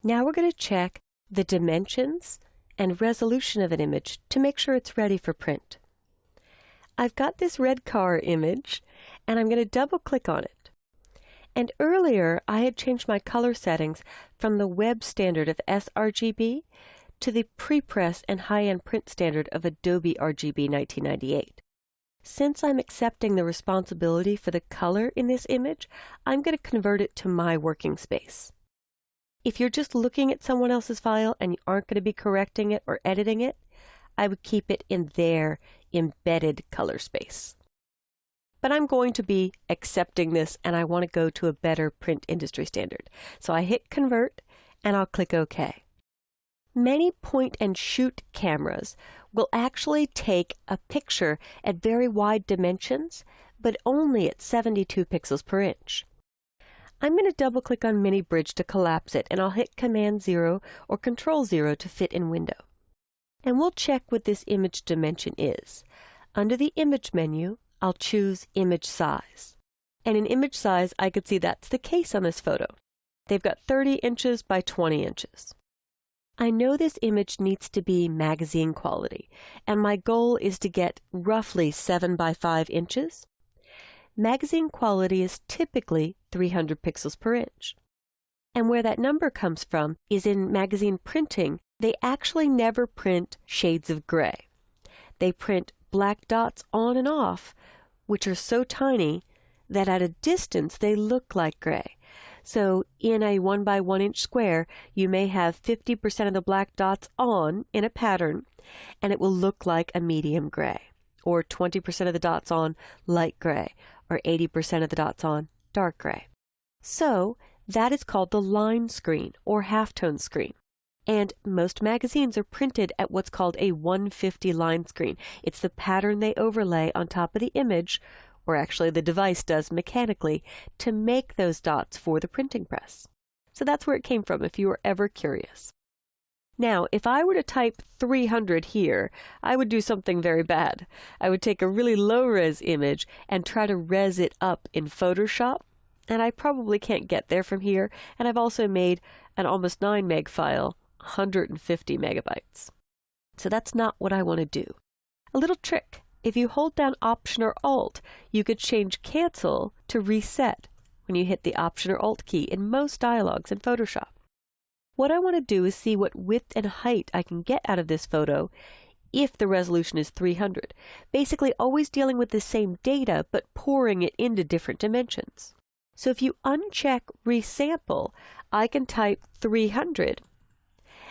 Now we're going to check the dimensions and resolution of an image to make sure it's ready for print. I've got this red car image, and I'm going to double click on it. And earlier I had changed my color settings from the web standard of sRGB to the prepress and high-end print standard of Adobe RGB 1998. Since I'm accepting the responsibility for the color in this image, I'm going to convert it to my working space. If you're just looking at someone else's file and you aren't going to be correcting it or editing it, I would keep it in their embedded color space. But I'm going to be accepting this, and I want to go to a better print industry standard. So I hit Convert, and I'll click OK. Many point-and-shoot cameras will actually take a picture at very wide dimensions, but only at 72 pixels per inch. I'm going to double-click on Mini Bridge to collapse it, and I'll hit Command-0 or Control-0 to fit in window. And we'll check what this image dimension is. Under the Image menu, I'll choose Image Size. And in Image Size, I could see that's the case on this photo. They've got 30 inches by 20 inches. I know this image needs to be magazine quality, and my goal is to get roughly 7 by 5 inches. Magazine quality is typically 300 pixels per inch. And where that number comes from is in magazine printing, they actually never print shades of gray. They print black dots on and off, which are so tiny that at a distance they look like gray. So in a 1 by 1 inch square, you may have 50% of the black dots on in a pattern, and it will look like a medium gray, or 20% of the dots on light gray, or 80% of the dots on dark gray. So that is called the line screen or halftone screen. And most magazines are printed at what's called a 150 line screen. It's the pattern they overlay on top of the image, or actually the device does mechanically, to make those dots for the printing press. So that's where it came from, if you were ever curious. Now, if I were to type 300 here, I would do something very bad. I would take a really low-res image and try to res it up in Photoshop, and I probably can't get there from here, and I've also made an almost 9 meg file 150 megabytes. So that's not what I want to do. A little trick. If you hold down Option or Alt, you could change Cancel to Reset when you hit the Option or Alt key in most dialogues in Photoshop. What I want to do is see what width and height I can get out of this photo if the resolution is 300. Basically always dealing with the same data but pouring it into different dimensions. So if you uncheck Resample, I can type 300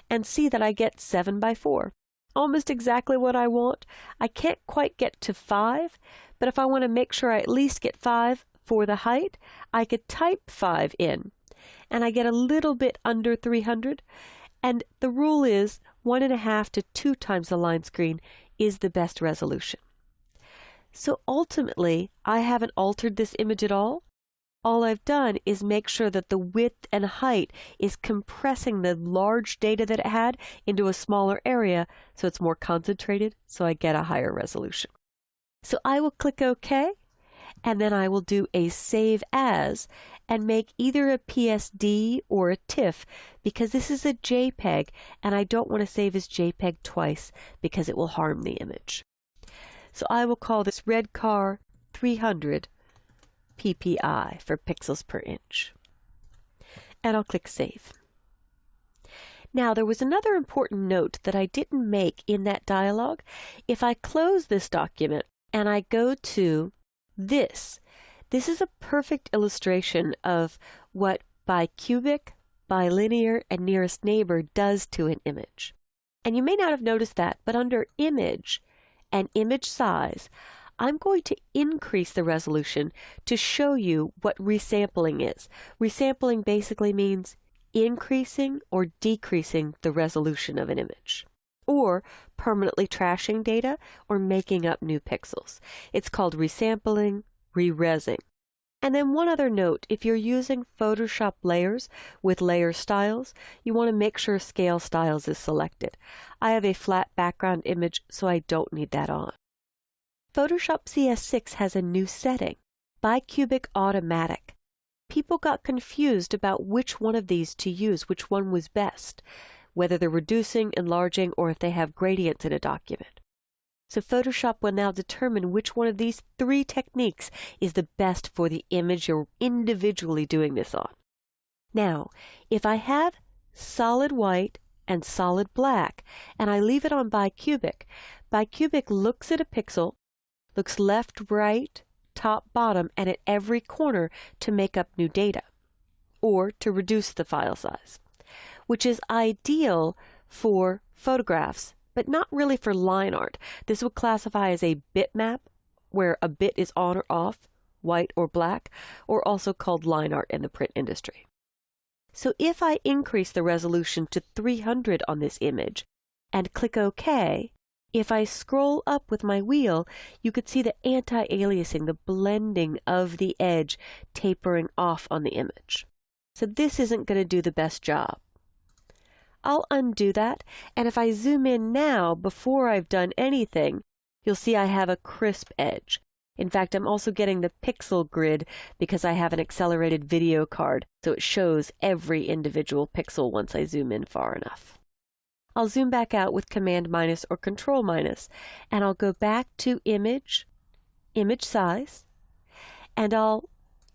and see that I get 7 by 4. Almost exactly what I want. I can't quite get to 5, but if I want to make sure I at least get 5 for the height, I could type 5 in, and I get a little bit under 300, and the rule is 1.5 to 2 times the line screen is the best resolution. So ultimately, I haven't altered this image at all. All I've done is make sure that the width and height is compressing the large data that it had into a smaller area so it's more concentrated, so I get a higher resolution. So I will click OK, and then I will do a Save As and make either a PSD or a TIFF because this is a JPEG and I don't want to save as JPEG twice because it will harm the image. So I will call this red car 300 PPI for pixels per inch. And I'll click Save. Now there was another important note that I didn't make in that dialog. If I close this document and I go to this is a perfect illustration of what bicubic, bilinear, and nearest neighbor does to an image. And you may not have noticed that, but under Image and Image Size, I'm going to increase the resolution to show you what resampling is. Resampling basically means increasing or decreasing the resolution of an image, or permanently trashing data or making up new pixels. It's called resampling, re-resing. And then one other note, if you're using Photoshop layers with layer styles, you want to make sure Scale Styles is selected. I have a flat background image, so I don't need that on. PhotoshopCS6 has a new setting, Bicubic Automatic. people got confused about which one of these to use, which one was best, whether they're reducing, enlarging, or if they have gradients in a document. So Photoshop will now determine which one of these 3 techniques is the best for the image you're individually doing this on. Now, if I have solid white and solid black, and I leave it on bicubic, bicubic looks at a pixel, looks left, right, top, bottom, and at every corner to make up new data, or to reduce the file size, which is ideal for photographs, but not really for line art. This would classify as a bitmap, where a bit is on or off, white or black, or also called line art in the print industry. So if I increase the resolution to 300 on this image and click OK, if I scroll up with my wheel, you could see the anti-aliasing, the blending of the edge tapering off on the image. So this isn't going to do the best job. I'll undo that, and if I zoom in now before I've done anything, you'll see I have a crisp edge. In fact, I'm also getting the pixel grid because I have an accelerated video card, so it shows every individual pixel once I zoom in far enough. I'll zoom back out with Command minus or Control minus, and I'll go back to Image, Image Size, and I'll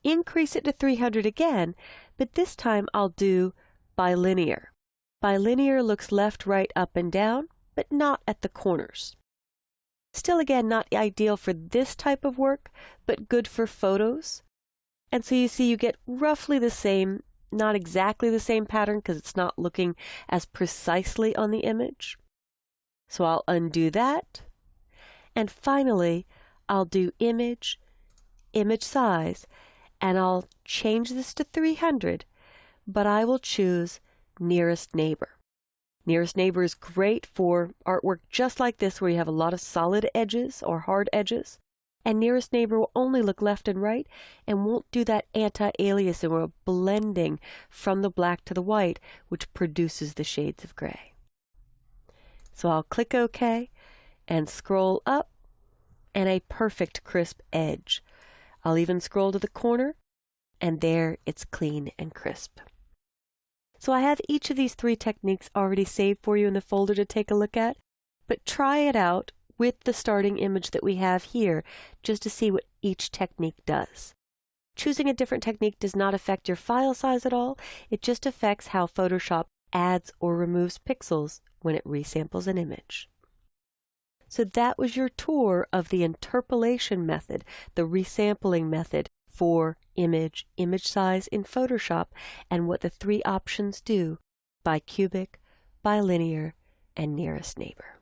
increase it to 300 again, but this time I'll do Bilinear. Bilinear looks left, right, up, and down, but not at the corners. Still, again, not ideal for this type of work, but good for photos. And so you see you get roughly the same, not exactly the same pattern because it's not looking as precisely on the image. So I'll undo that. And finally, I'll do Image, Image Size, and I'll change this to 300, but I will choose Nearest Neighbor. Nearest Neighbor is great for artwork just like this where you have a lot of solid edges or hard edges. And Nearest Neighbor will only look left and right and won't do that anti-aliasing or blending from the black to the white, which produces the shades of gray. So I'll click OK and scroll up, and a perfect crisp edge. I'll even scroll to the corner, and there it's clean and crisp. So I have each of these 3 techniques already saved for you in the folder to take a look at, but try it out with the starting image that we have here just to see what each technique does. Choosing a different technique does not affect your file size at all. It just affects how Photoshop adds or removes pixels when it resamples an image. So that was your tour of the interpolation method, the resampling method for image size in Photoshop, and what the 3 options do: bicubic, bilinear, and nearest neighbor.